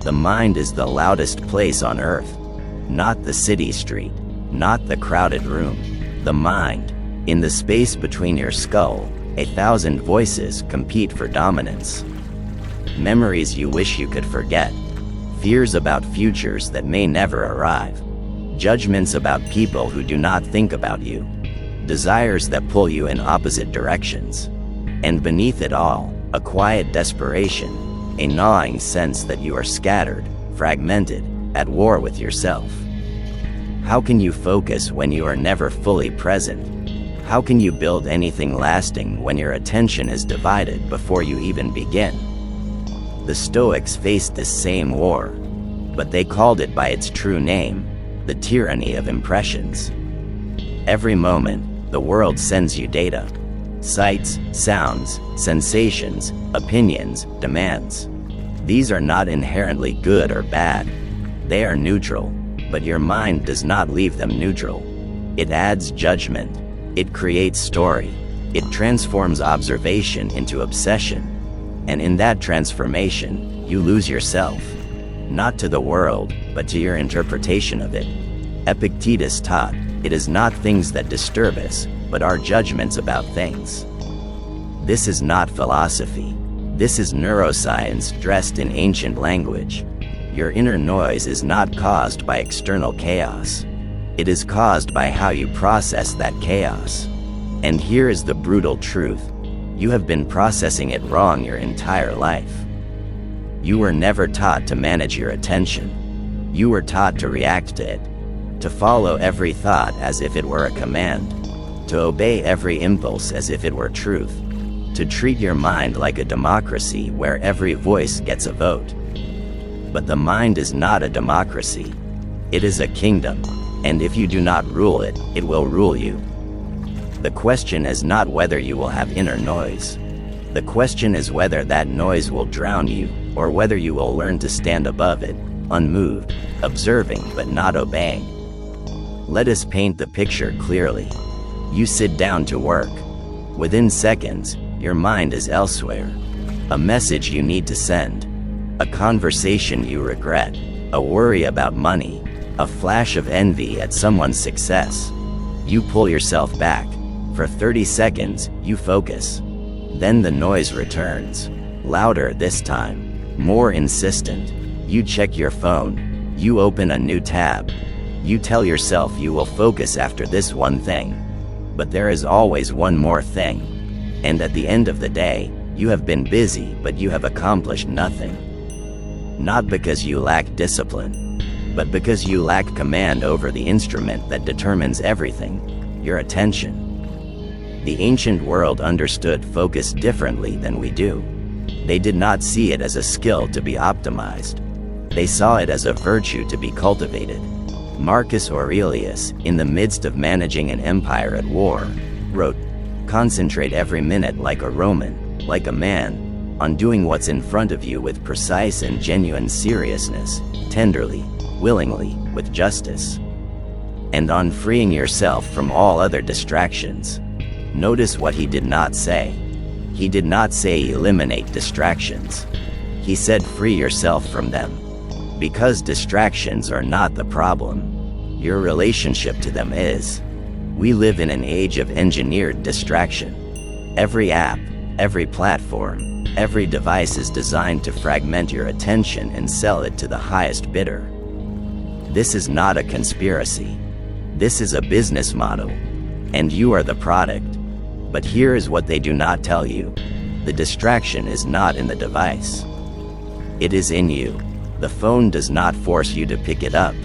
The mind is the loudest place on earth. Not the city street, not the crowded room. The mind. In the space between your skull, 1,000 voices compete for dominance. Memories you wish you could forget. Fears about futures that may never arrive. Judgments about people who do not think about you. Desires that pull you in opposite directions. And beneath it all, a quiet desperation, a gnawing sense that you are scattered, fragmented, at war with yourself. How can you focus when you are never fully present? How can you build anything lasting when your attention is divided before you even begin? The Stoics faced this same war, but they called it by its true name, the tyranny of impressions. Every moment, the world sends you data. Sights, sounds, sensations, opinions, demands. These are not inherently good or bad. They are neutral, but your mind does not leave them neutral. It adds judgment. It creates story. It transforms observation into obsession. And in that transformation, you lose yourself. Not to the world, but to your interpretation of it. Epictetus taught, it is not things that disturb us, but our judgments about things. This is not philosophy. This is neuroscience dressed in ancient language. Your inner noise is not caused by external chaos. It is caused by how you process that chaos. And here is the brutal truth. You have been processing it wrong your entire life. You were never taught to manage your attention. You were taught to react to it, to follow every thought as if it were a command, to obey every impulse as if it were truth, to treat your mind like a democracy where every voice gets a vote. But the mind is not a democracy. It is a kingdom, and if you do not rule it, it will rule you. The question is not whether you will have inner noise. The question is whether that noise will drown you, or whether you will learn to stand above it, unmoved, observing but not obeying. Let us paint the picture clearly. You sit down to work. Within seconds, your mind is elsewhere. A message you need to send. A conversation you regret. A worry about money. A flash of envy at someone's success. You pull yourself back. For 30 seconds, you focus. Then the noise returns. Louder this time. More insistent. You check your phone. You open a new tab. You tell yourself you will focus after this one thing. But there is always one more thing. And at the end of the day, you have been busy but you have accomplished nothing. Not because you lack discipline, but because you lack command over the instrument that determines everything, your attention. The ancient world understood focus differently than we do. They did not see it as a skill to be optimized. They saw it as a virtue to be cultivated. Marcus Aurelius, in the midst of managing an empire at war, wrote, "Concentrate every minute like a Roman, like a man, on doing what's in front of you with precise and genuine seriousness, tenderly, willingly, with justice. And on freeing yourself from all other distractions." Notice what he did not say. He did not say eliminate distractions. He said free yourself from them. Because distractions are not the problem. Your relationship to them is. We live in an age of engineered distraction. Every app, every platform, every device is designed to fragment your attention and sell it to the highest bidder. This is not a conspiracy. This is a business model. And you are the product. But here is what they do not tell you. The distraction is not in the device. It is in you. The phone does not force you to pick it up.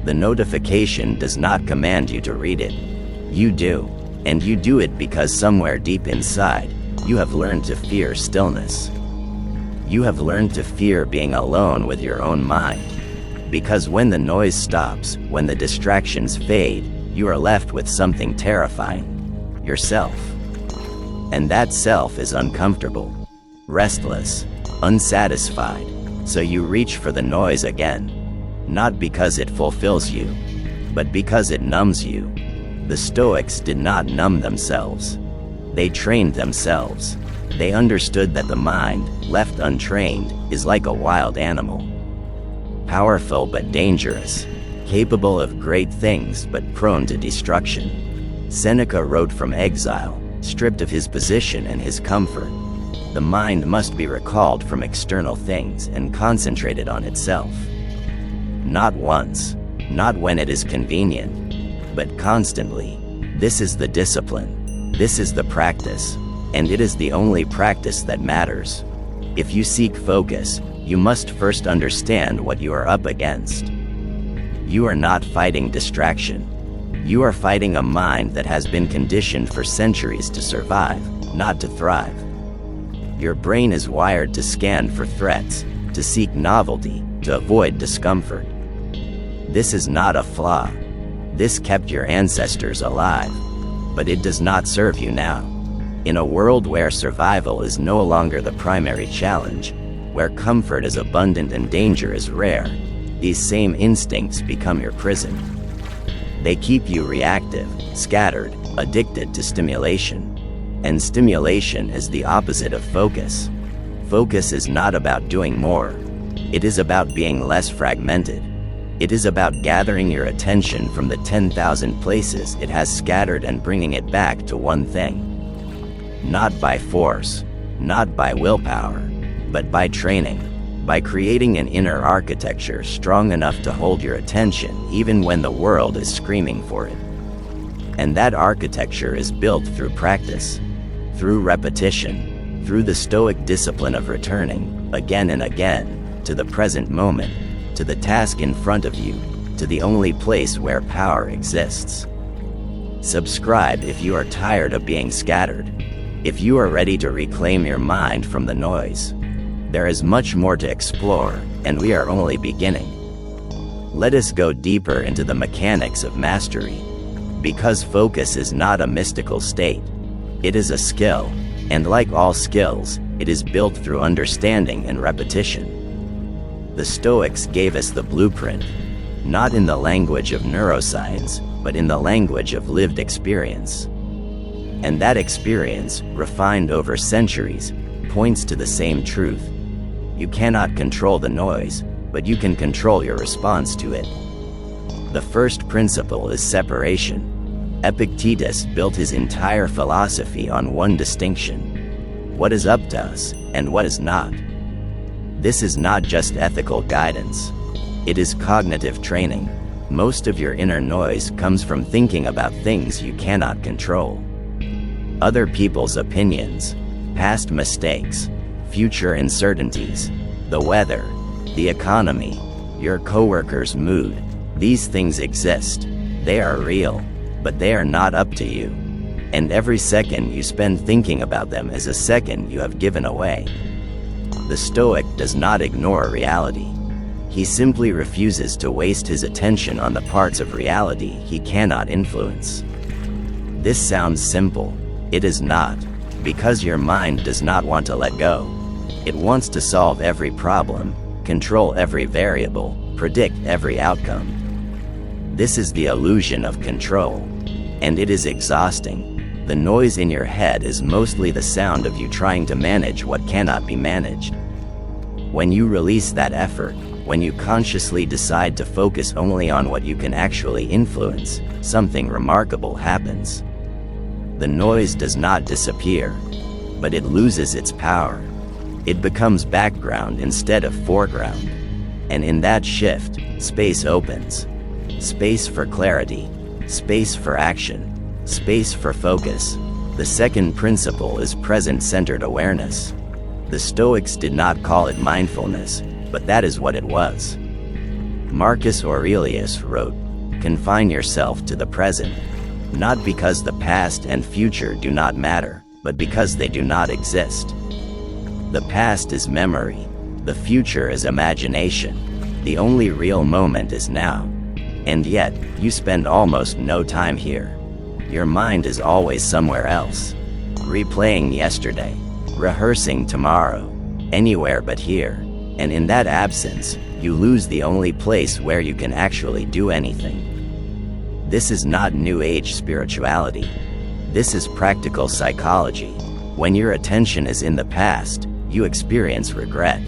The notification does not command you to read it. You do. And you do it because somewhere deep inside, you have learned to fear stillness. You have learned to fear being alone with your own mind. Because when the noise stops, when the distractions fade, you are left with something terrifying. Yourself. And that self is uncomfortable, restless, unsatisfied. So you reach for the noise again. Not because it fulfills you, but because it numbs you. The Stoics did not numb themselves. They trained themselves. They understood that the mind, left untrained, is like a wild animal. powerful but dangerous, capable of great things but prone to destruction. Seneca wrote from exile, stripped of his position and his comfort. The mind must be recalled from external things and concentrated on itself. Not once, not when it is convenient, but constantly. This is the discipline. This is the practice, and it is the only practice that matters. If you seek focus, you must first understand what you are up against. You are not fighting distraction. You are fighting a mind that has been conditioned for centuries to survive, not to thrive. Your brain is wired to scan for threats, to seek novelty, to avoid discomfort. This is not a flaw. This kept your ancestors alive, but it does not serve you now. In a world where survival is no longer the primary challenge, where comfort is abundant and danger is rare, these same instincts become your prison. They keep you reactive, scattered, addicted to stimulation. And stimulation is the opposite of focus. Focus is not about doing more. It is about being less fragmented. It is about gathering your attention from the 10,000 places it has scattered and bringing it back to one thing. Not by force, not by willpower, but by training, by creating an inner architecture strong enough to hold your attention even when the world is screaming for it. And that architecture is built through practice, through repetition, through the Stoic discipline of returning, again and again, to the present moment, to the task in front of you, to the only place where power exists. Subscribe if you are tired of being scattered, if you are ready to reclaim your mind from the noise. There is much more to explore, and we are only beginning. Let us go deeper into the mechanics of mastery, because focus is not a mystical state. It is a skill, and like all skills, it is built through understanding and repetition. The Stoics gave us the blueprint, not in the language of neuroscience, but in the language of lived experience. And that experience, refined over centuries, points to the same truth. You cannot control the noise, but you can control your response to it. The first principle is separation. Epictetus built his entire philosophy on one distinction: what is up to us, and what is not. This is not just ethical guidance. It is cognitive training. Most of your inner noise comes from thinking about things you cannot control. Other people's opinions, past mistakes, future uncertainties, the weather, the economy, your coworker's mood. These things exist. They are real, but they are not up to you. And every second you spend thinking about them is a second you have given away. The Stoic does not ignore reality. He simply refuses to waste his attention on the parts of reality he cannot influence. This sounds simple. It is not, because your mind does not want to let go. It wants to solve every problem, control every variable, predict every outcome. This is the illusion of control, and it is exhausting. The noise in your head is mostly the sound of you trying to manage what cannot be managed. When you release that effort, when you consciously decide to focus only on what you can actually influence, something remarkable happens. The noise does not disappear, but it loses its power. It becomes background instead of foreground. And in that shift, space opens. Space for clarity, space for action, space for focus. The second principle is present-centered awareness. The Stoics did not call it mindfulness, but that is what it was. Marcus Aurelius wrote, "Confine yourself to the present, not because the past and future do not matter, but because they do not exist." The past is memory, the future is imagination, the only real moment is now. And yet, you spend almost no time here. Your mind is always somewhere else, replaying yesterday, rehearsing tomorrow, anywhere but here. And in that absence, you lose the only place where you can actually do anything. This is not New Age spirituality. This is practical psychology. When your attention is in the past, you experience regret.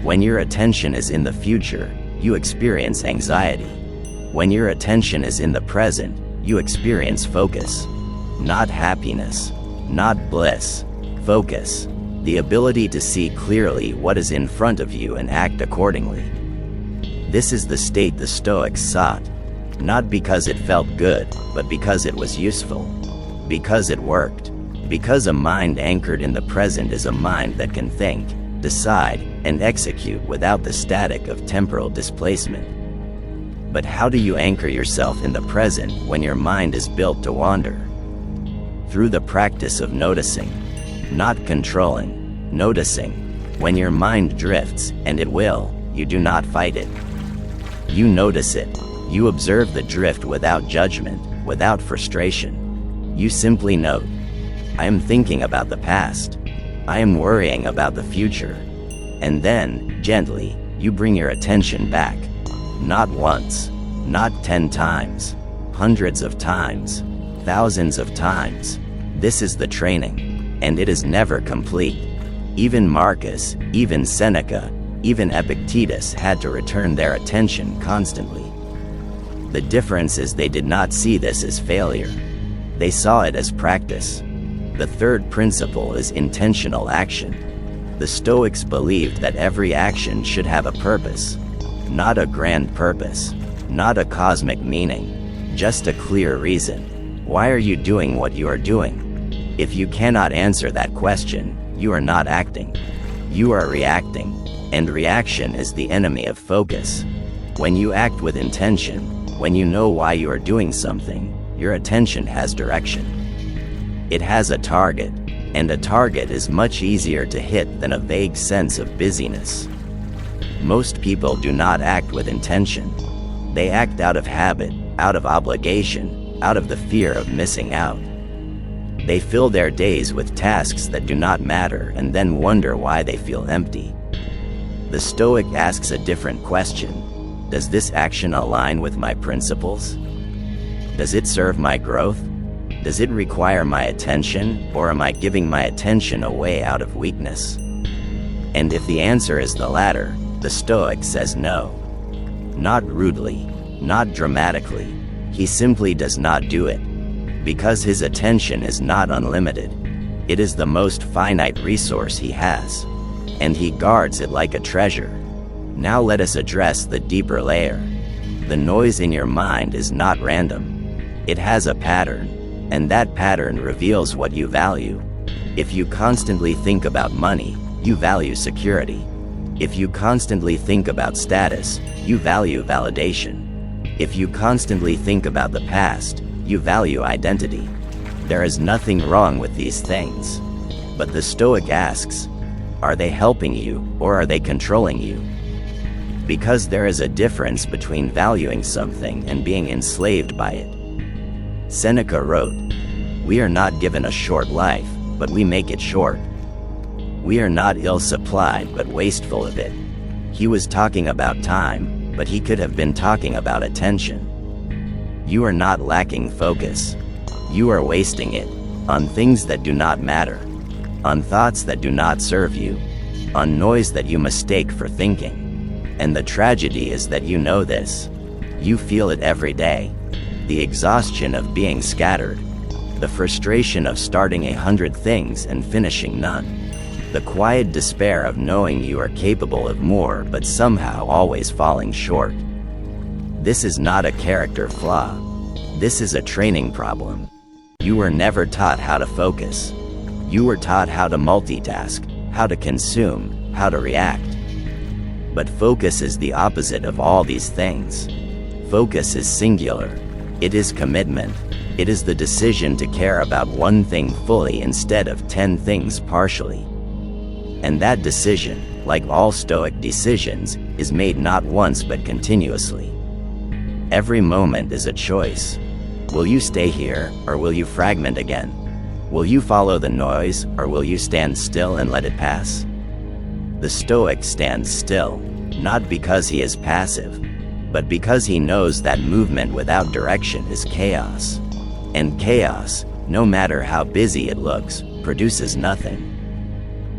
When your attention is in the future, you experience anxiety. When your attention is in the present, you experience focus. Not happiness, not bliss. Focus. The ability to see clearly what is in front of you and act accordingly. This is the state the Stoics sought, not because it felt good, but because it was useful. Because it worked. Because a mind anchored in the present is a mind that can think, decide, and execute without the static of temporal displacement. But how do you anchor yourself in the present when your mind is built to wander? Through the practice of noticing. Not controlling, noticing. When your mind drifts, and it will, you do not fight it. You notice it. You observe the drift without judgment, without frustration. You simply note, I am thinking about the past. I am worrying about the future. And then, gently, you bring your attention back. Not once, not 10 times, hundreds of times, thousands of times. This is the training, and it is never complete. Even Marcus, even Seneca, even Epictetus had to return their attention constantly. The difference is they did not see this as failure. They saw it as practice. The third principle is intentional action. The Stoics believed that every action should have a purpose. Not a grand purpose, not a cosmic meaning, just a clear reason. Why are you doing what you are doing? If you cannot answer that question, you are not acting. You are reacting, and reaction is the enemy of focus. When you act with intention, when you know why you are doing something, your attention has direction. It has a target, and a target is much easier to hit than a vague sense of busyness. Most people do not act with intention. They act out of habit, out of obligation, out of the fear of missing out. They fill their days with tasks that do not matter and then wonder why they feel empty. The Stoic asks a different question. Does this action align with my principles? Does it serve my growth? Does it require my attention, or am I giving my attention away out of weakness? And if the answer is the latter, the Stoic says no. Not rudely, not dramatically. He simply does not do it. Because his attention is not unlimited. It is the most finite resource he has. And he guards it like a treasure. Now let us address the deeper layer. The noise in your mind is not random. It has a pattern, and that pattern reveals what you value. If you constantly think about money, you value security. If you constantly think about status, you value validation. If you constantly think about the past, you value identity. There is nothing wrong with these things. But the Stoic asks, are they helping you, or are they controlling you? Because there is a difference between valuing something and being enslaved by it. Seneca wrote, "We are not given a short life, but we make it short. We are not ill-supplied, but wasteful of it." He was talking about time, but he could have been talking about attention. You are not lacking focus. You are wasting it on things that do not matter, on thoughts that do not serve you, on noise that you mistake for thinking. And the tragedy is that you know this. You feel it every day. The exhaustion of being scattered. The frustration of starting 100 things and finishing none. The quiet despair of knowing you are capable of more but somehow always falling short. This is not a character flaw. This is a training problem. You were never taught how to focus. You were taught how to multitask, how to consume, how to react. But focus is the opposite of all these things. Focus is singular. It is commitment. It is the decision to care about one thing fully instead of 10 things partially. And that decision, like all Stoic decisions, is made not once but continuously. Every moment is a choice. Will you stay here, or will you fragment again? Will you follow the noise, or will you stand still and let it pass? The Stoic stands still, not because he is passive, but because he knows that movement without direction is chaos. And chaos, no matter how busy it looks, produces nothing.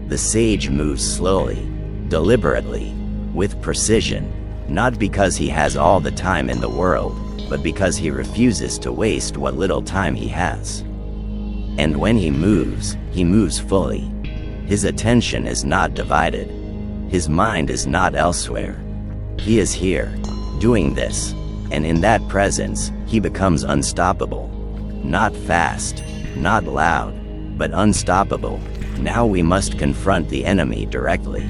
The sage moves slowly, deliberately, with precision, not because he has all the time in the world, but because he refuses to waste what little time he has. And when he moves fully. His attention is not divided. His mind is not elsewhere. He is here, doing this, and in that presence, he becomes unstoppable. Not fast, not loud, but unstoppable. Now we must confront the enemy directly.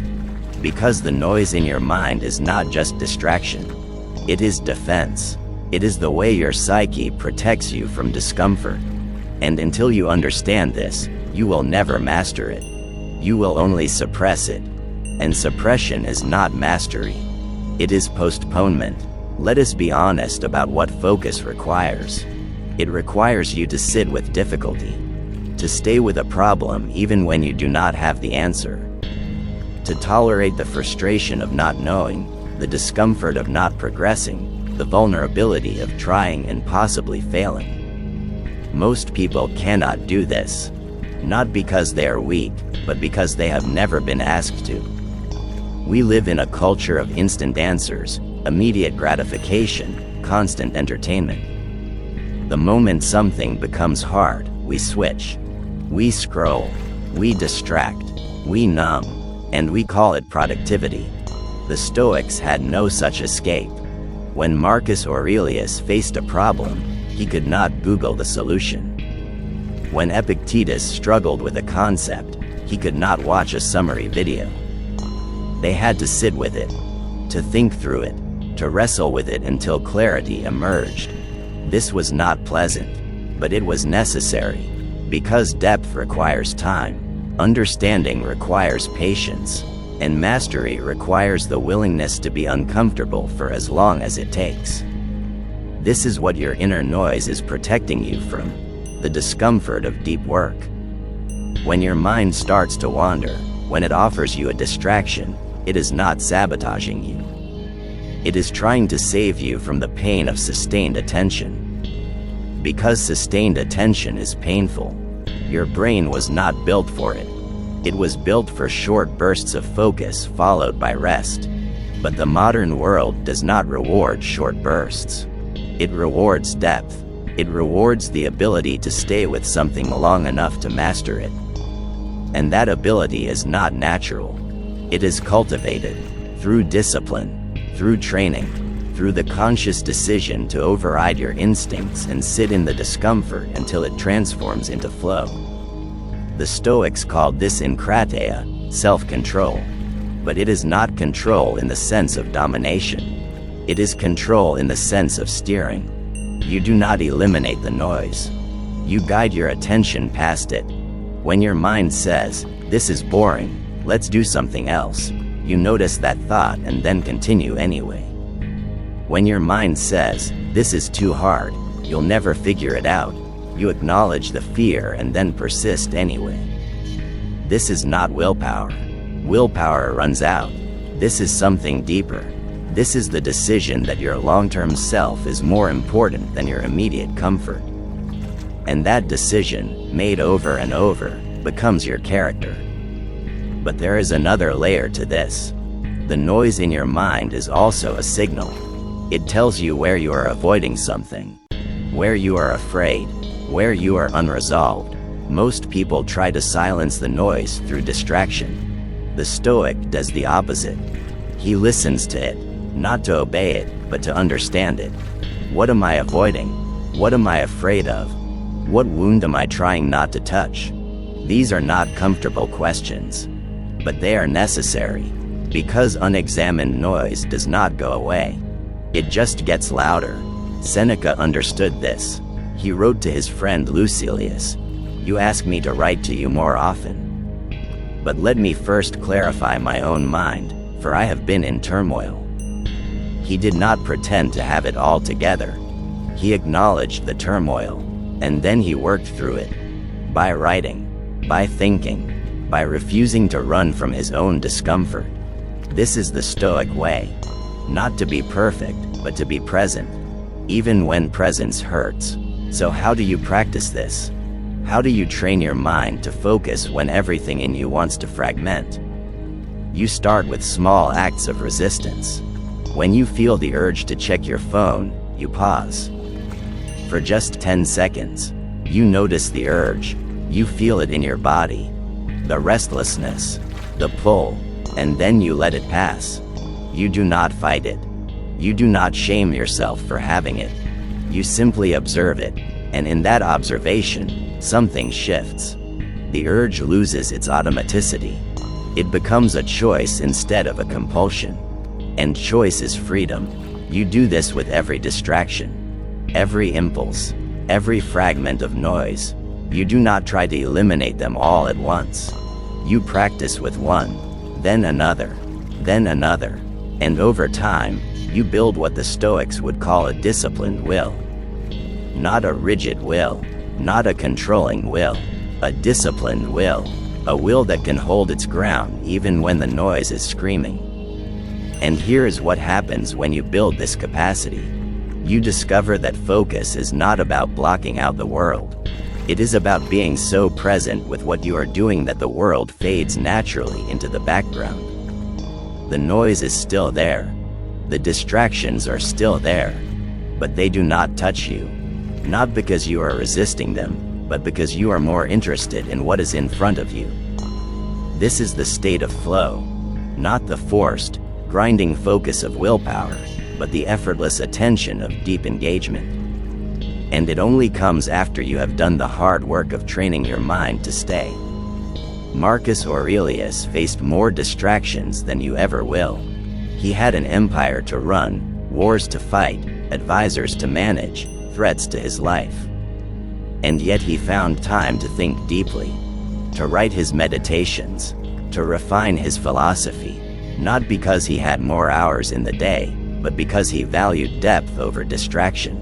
Because the noise in your mind is not just distraction. It is defense. It is the way your psyche protects you from discomfort. And until you understand this, you will never master it. You will only suppress it. And suppression is not mastery. It is postponement. Let us be honest about what focus requires. It requires you to sit with difficulty. To stay with a problem even when you do not have the answer. To tolerate the frustration of not knowing, the discomfort of not progressing, the vulnerability of trying and possibly failing. Most people cannot do this. Not because they are weak, but because they have never been asked to. We live in a culture of instant answers, immediate gratification, constant entertainment. The moment something becomes hard, we switch. We scroll. We distract. We numb. And we call it productivity. The Stoics had no such escape. When Marcus Aurelius faced a problem, he could not Google the solution. When Epictetus struggled with a concept, he could not watch a summary video. They had to sit with it, to think through it, to wrestle with it until clarity emerged. This was not pleasant, but it was necessary, because depth requires time, understanding requires patience, and mastery requires the willingness to be uncomfortable for as long as it takes. This is what your inner noise is protecting you from, the discomfort of deep work. When your mind starts to wander, when it offers you a distraction, it is not sabotaging you. It is trying to save you from the pain of sustained attention. Because sustained attention is painful, your brain was not built for it. It was built for short bursts of focus followed by rest. But the modern world does not reward short bursts. It rewards depth. It rewards the ability to stay with something long enough to master it. And that ability is not natural. It is cultivated through discipline, through training, through the conscious decision to override your instincts and sit in the discomfort until it transforms into flow. The Stoics called this enkrateia, self-control. But it is not control in the sense of domination. It is control in the sense of steering. You do not eliminate the noise. You guide your attention past it. When your mind says, "This is boring, let's do something else," you notice that thought and then continue anyway. When your mind says, "This is too hard, you'll never figure it out," you acknowledge the fear and then persist anyway. This is not willpower. Willpower runs out. This is something deeper. This is the decision that your long-term self is more important than your immediate comfort. And that decision, made over and over, becomes your character. But there is another layer to this. The noise in your mind is also a signal. It tells you where you are avoiding something, where you are afraid, where you are unresolved. Most people try to silence the noise through distraction. The Stoic does the opposite. He listens to it, not to obey it, but to understand it. What am I avoiding? What am I afraid of? What wound am I trying not to touch? These are not comfortable questions, but they are necessary, because unexamined noise does not go away. It just gets louder. Seneca understood this. He wrote to his friend Lucilius, "You ask me to write to you more often. But let me first clarify my own mind, for I have been in turmoil." He did not pretend to have it all together. He acknowledged the turmoil, and then he worked through it. By writing, by thinking, by refusing to run from his own discomfort. This is the Stoic way. Not to be perfect, but to be present, even when presence hurts. So how do you practice this? How do you train your mind to focus when everything in you wants to fragment? You start with small acts of resistance. When you feel the urge to check your phone, you pause. For just 10 seconds, you notice the urge, you feel it in your body, the restlessness, the pull, and then you let it pass. You do not fight it. You do not shame yourself for having it. You simply observe it, and in that observation, something shifts. The urge loses its automaticity. It becomes a choice instead of a compulsion. And choice is freedom. You do this with every distraction, every impulse, every fragment of noise. You do not try to eliminate them all at once. You practice with one, then another, and over time, you build what the Stoics would call a disciplined will. Not a rigid will, not a controlling will, a disciplined will, a will that can hold its ground even when the noise is screaming. And here is what happens when you build this capacity. You discover that focus is not about blocking out the world. It is about being so present with what you are doing that the world fades naturally into the background. The noise is still there. The distractions are still there. But they do not touch you. Not because you are resisting them, but because you are more interested in what is in front of you. This is the state of flow, not the forced, grinding focus of willpower, but the effortless attention of deep engagement. And it only comes after you have done the hard work of training your mind to stay. Marcus Aurelius faced more distractions than you ever will. He had an empire to run, wars to fight, advisors to manage, threats to his life. And yet he found time to think deeply, to write his meditations, to refine his philosophy, not because he had more hours in the day, but because he valued depth over distraction.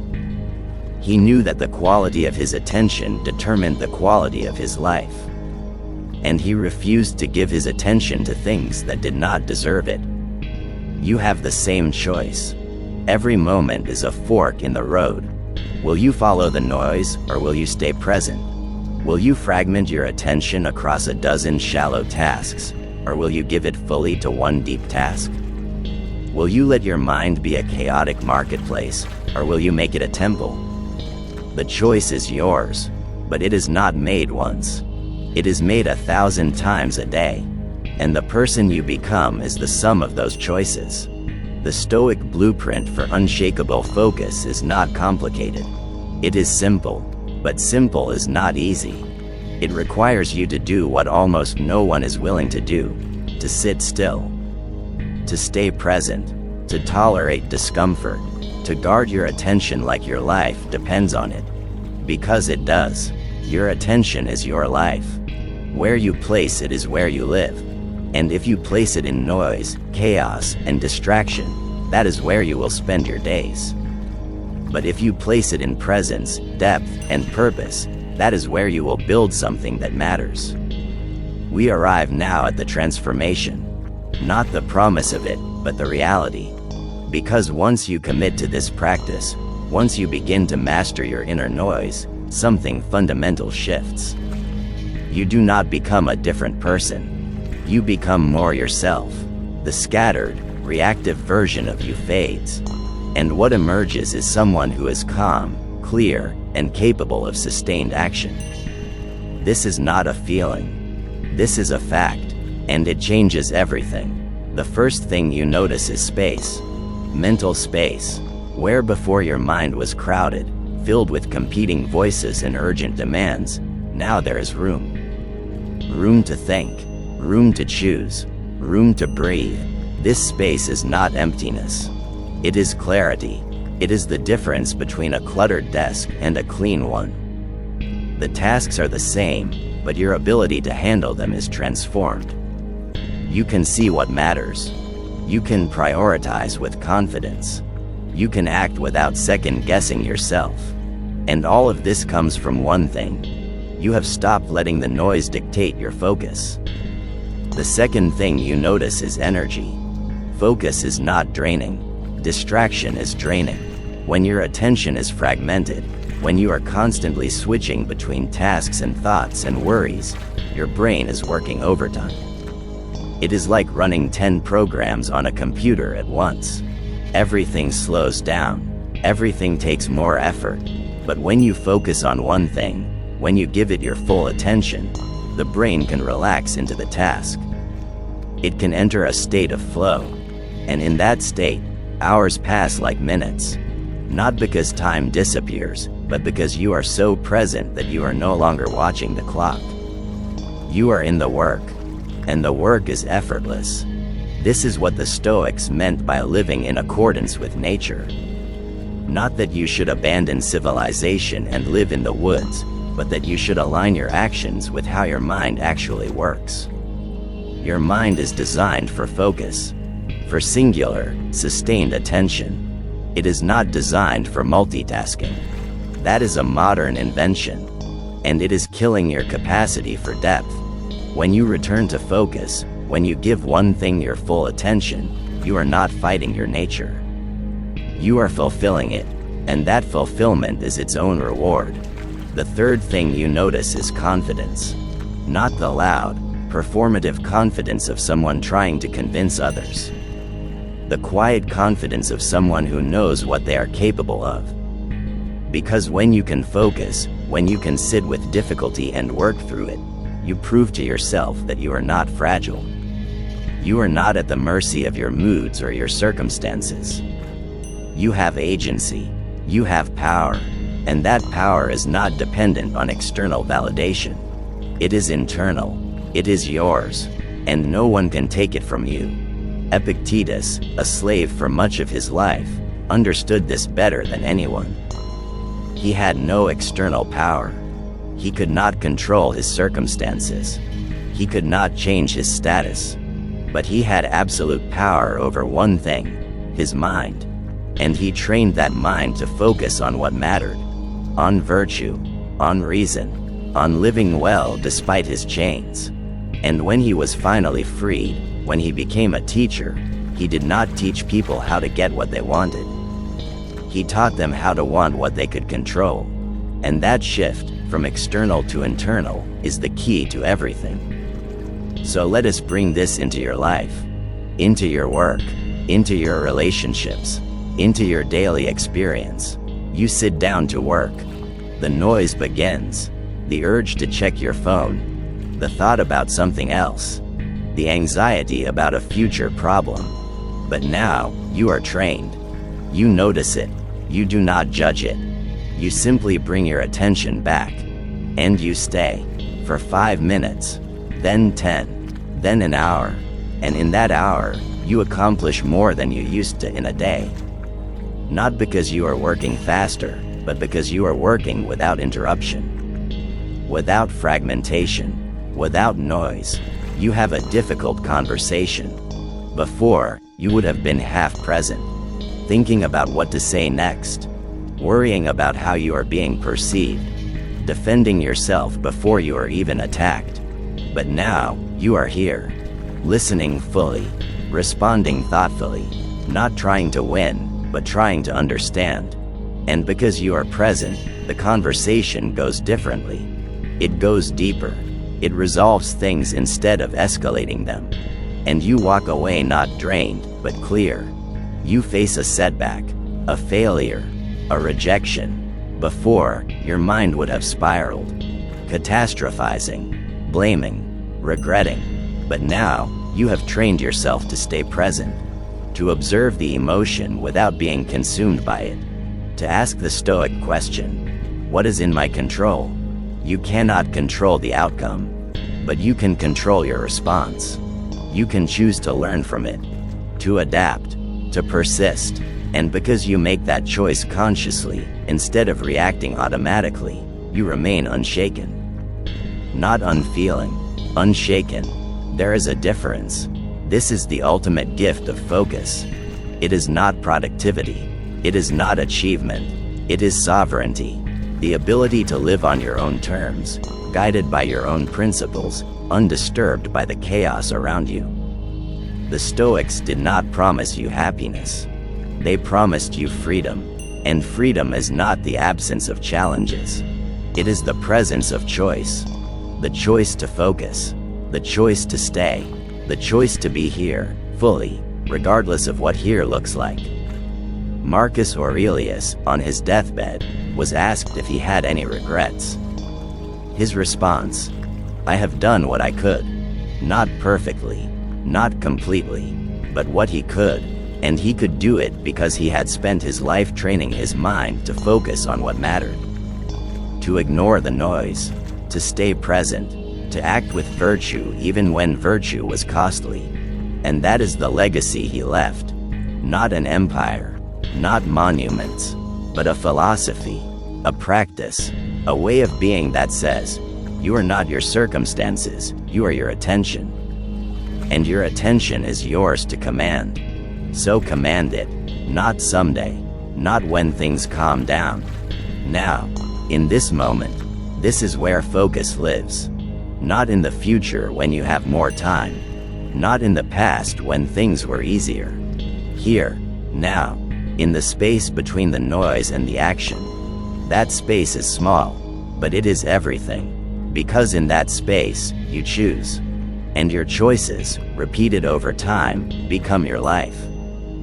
He knew that the quality of his attention determined the quality of his life. And he refused to give his attention to things that did not deserve it. You have the same choice. Every moment is a fork in the road. Will you follow the noise, or will you stay present? Will you fragment your attention across a dozen shallow tasks, or will you give it fully to one deep task? Will you let your mind be a chaotic marketplace, or will you make it a temple? The choice is yours, but it is not made once. It is made 1,000 times a day, and the person you become is the sum of those choices. The Stoic blueprint for unshakable focus is not complicated. It is simple, but simple is not easy. It requires you to do what almost no one is willing to do, to sit still, to stay present, to tolerate discomfort, to guard your attention like your life depends on it. Because it does. Your attention is your life. Where you place it is where you live. And if you place it in noise, chaos, and distraction, that is where you will spend your days. But if you place it in presence, depth, and purpose, that is where you will build something that matters. We arrive now at the transformation. Not the promise of it, but the reality. Because once you commit to this practice, once you begin to master your inner noise, something fundamental shifts. You do not become a different person. You become more yourself. The scattered, reactive version of you fades. And what emerges is someone who is calm, clear, and capable of sustained action. This is not a feeling. This is a fact, and it changes everything. The first thing you notice is space. Mental space. Where before your mind was crowded, filled with competing voices and urgent demands, now there is room. Room to think, room to choose, room to breathe. This space is not emptiness. It is clarity. It is the difference between a cluttered desk and a clean one. The tasks are the same, but your ability to handle them is transformed. You can see what matters. You can prioritize with confidence. You can act without second-guessing yourself. And all of this comes from one thing. You have stopped letting the noise dictate your focus. The second thing you notice is energy. Focus is not draining. Distraction is draining. When your attention is fragmented, when you are constantly switching between tasks and thoughts and worries, your brain is working overtime. It is like running 10 programs on a computer at once. Everything slows down. Everything takes more effort. But when you focus on one thing, when you give it your full attention, the brain can relax into the task. It can enter a state of flow. And in that state, hours pass like minutes. Not because time disappears, but because you are so present that you are no longer watching the clock. You are in the work, and the work is effortless. This is what the Stoics meant by living in accordance with nature. Not that you should abandon civilization and live in the woods, but that you should align your actions with how your mind actually works. Your mind is designed for focus, for singular, sustained attention. It is not designed for multitasking. That is a modern invention, and it is killing your capacity for depth. When you return to focus, when you give one thing your full attention, you are not fighting your nature. You are fulfilling it, and that fulfillment is its own reward. The third thing you notice is confidence. Not the loud, performative confidence of someone trying to convince others. The quiet confidence of someone who knows what they are capable of. Because when you can focus, when you can sit with difficulty and work through it, you prove to yourself that you are not fragile. You are not at the mercy of your moods or your circumstances. You have agency, you have power, and that power is not dependent on external validation. It is internal, it is yours, and no one can take it from you. Epictetus, a slave for much of his life, understood this better than anyone. He had no external power. He could not control his circumstances. He could not change his status. But he had absolute power over one thing, his mind. And he trained that mind to focus on what mattered, on virtue, on reason, on living well despite his chains. And when he was finally freed, when he became a teacher, he did not teach people how to get what they wanted. He taught them how to want what they could control. And that shift, from external to internal, is the key to everything. So let us bring this into your life, into your work, into your relationships, into your daily experience. You sit down to work. The noise begins. The urge to check your phone. The thought about something else. The anxiety about a future problem. But now, you are trained. You notice it. You do not judge it. You simply bring your attention back. And you stay. For 5 minutes. Then 10. Then an hour. And in that hour, you accomplish more than you used to in a day. Not because you are working faster, but because you are working without interruption. Without fragmentation. Without noise. You have a difficult conversation. Before, you would have been half present, thinking about what to say next, worrying about how you are being perceived, defending yourself before you are even attacked. But now, you are here, listening fully, responding thoughtfully, not trying to win, but trying to understand. And because you are present, the conversation goes differently. It goes deeper. It resolves things instead of escalating them. And you walk away not drained, but clear. You face a setback, a failure, a rejection. Before, your mind would have spiraled, catastrophizing, blaming, regretting. But now, you have trained yourself to stay present, to observe the emotion without being consumed by it, to ask the Stoic question, what is in my control? You cannot control the outcome, but you can control your response. You can choose to learn from it, to adapt, to persist, and because you make that choice consciously, instead of reacting automatically, you remain unshaken. Not unfeeling, unshaken. There is a difference. This is the ultimate gift of focus. It is not productivity. It is not achievement. It is sovereignty. The ability to live on your own terms, guided by your own principles, undisturbed by the chaos around you. The Stoics did not promise you happiness. They promised you freedom. And freedom is not the absence of challenges. It is the presence of choice. The choice to focus. The choice to stay. The choice to be here, fully, regardless of what here looks like. Marcus Aurelius, on his deathbed, was asked if he had any regrets. His response: "I have done what I could. Not perfectly, not completely, but what he could, and he could do it because he had spent his life training his mind to focus on what mattered. To ignore the noise, to stay present, to act with virtue even when virtue was costly. And that is the legacy he left. Not an empire, not monuments, but a philosophy, a practice, a way of being that says, you are not your circumstances, you are your attention. And your attention is yours to command. So command it, not someday, not when things calm down. Now, in this moment, this is where focus lives. Not in the future when you have more time. Not in the past when things were easier. Here, now, in the space between the noise and the action. That space is small, but it is everything, because in that space, you choose. And your choices, repeated over time, become your life.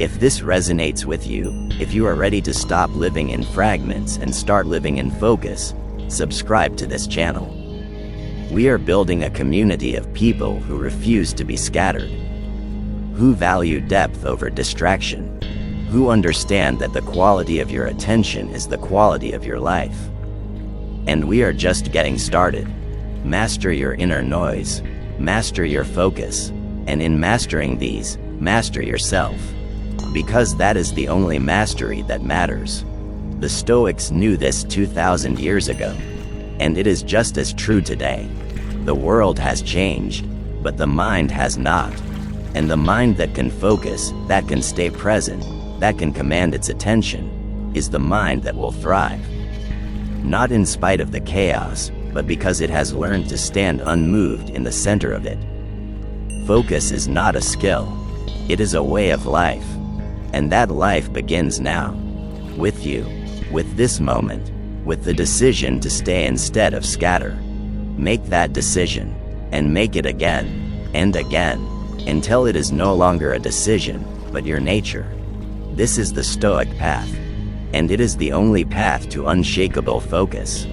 If this resonates with you, if you are ready to stop living in fragments and start living in focus, subscribe to this channel. We are building a community of people who refuse to be scattered, who value depth over distraction, who understand that the quality of your attention is the quality of your life. And we are just getting started. Master your inner noise, master your focus, and in mastering these, master yourself. Because that is the only mastery that matters. The Stoics knew this 2,000 years ago, and it is just as true today. The world has changed, but the mind has not. And the mind that can focus, that can stay present, that can command its attention, is the mind that will thrive. Not in spite of the chaos, but because it has learned to stand unmoved in the center of it. Focus is not a skill. It is a way of life. And that life begins now. With you. With this moment. With the decision to stay instead of scatter. Make that decision. And make it again. And again. Until it is no longer a decision, but your nature. This is the Stoic path. And it is the only path to unshakable focus.